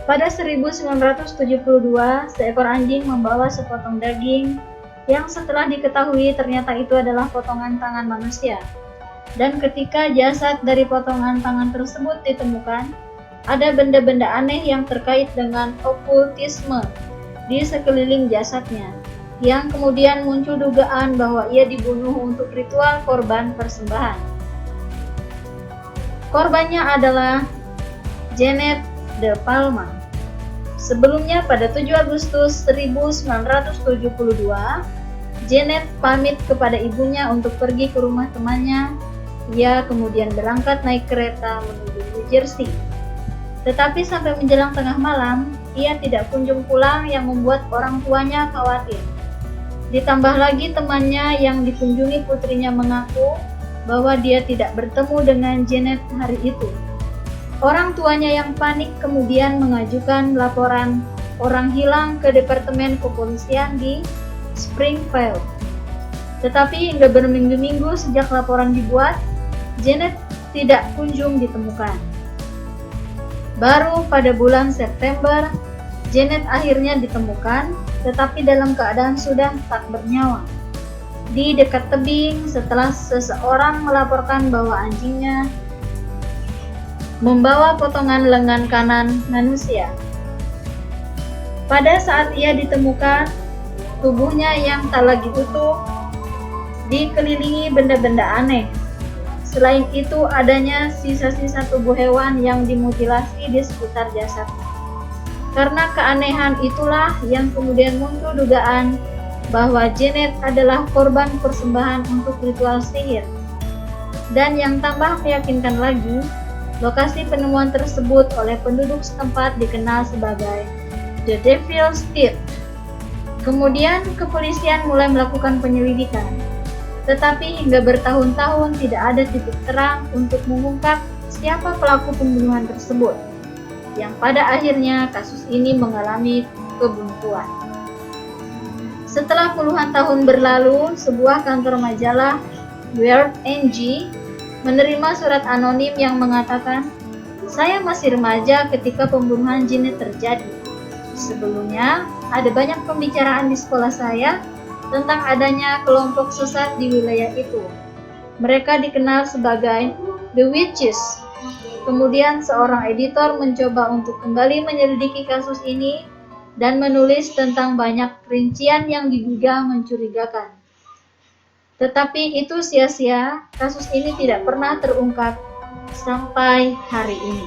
Pada 1972, seekor anjing membawa sepotong daging yang setelah diketahui ternyata itu adalah potongan tangan manusia. Dan ketika jasad dari potongan tangan tersebut ditemukan, ada benda-benda aneh yang terkait dengan okultisme di sekeliling jasadnya, yang kemudian muncul dugaan bahwa ia dibunuh untuk ritual korban persembahan. Korbannya adalah Janet De Palma. Sebelumnya pada 7 Agustus 1972, Janet pamit kepada ibunya untuk pergi ke rumah temannya. Ia kemudian berangkat naik kereta menuju New Jersey. Tetapi sampai menjelang tengah malam, ia tidak kunjung pulang yang membuat orang tuanya khawatir. Ditambah lagi temannya yang dikunjungi putrinya mengaku bahwa dia tidak bertemu dengan Janet hari itu. Orang tuanya yang panik kemudian mengajukan laporan orang hilang ke Departemen Kepolisian di Springfield. Tetapi hingga berminggu-minggu sejak laporan dibuat, Janet tidak kunjung ditemukan. Baru pada bulan September, Janet akhirnya ditemukan, tetapi dalam keadaan sudah tak bernyawa. Di dekat tebing setelah seseorang melaporkan bahwa anjingnya membawa potongan lengan kanan manusia. Pada saat ia ditemukan, tubuhnya yang tak lagi utuh dikelilingi benda-benda aneh. Selain itu, adanya sisa-sisa tubuh hewan yang dimutilasi di sekitar jasadnya. Karena keanehan itulah yang kemudian muncul dugaan bahwa Janet adalah korban persembahan untuk ritual sihir. Dan yang tambah meyakinkan lagi, lokasi penemuan tersebut oleh penduduk setempat dikenal sebagai The Devil's Pit. Kemudian kepolisian mulai melakukan penyelidikan. Tetapi hingga bertahun-tahun tidak ada titik terang untuk mengungkap siapa pelaku pembunuhan tersebut, yang pada akhirnya kasus ini mengalami kebuntuan. Setelah puluhan tahun berlalu, sebuah kantor majalah Weird NG menerima surat anonim yang mengatakan, "Saya masih remaja ketika pembunuhan Janet terjadi. Sebelumnya, ada banyak pembicaraan di sekolah saya tentang adanya kelompok sesat di wilayah itu. Mereka dikenal sebagai The Witches." Kemudian seorang editor mencoba untuk kembali menyelidiki kasus ini dan menulis tentang banyak rincian yang diduga mencurigakan. Tetapi itu sia-sia, kasus ini tidak pernah terungkap sampai hari ini.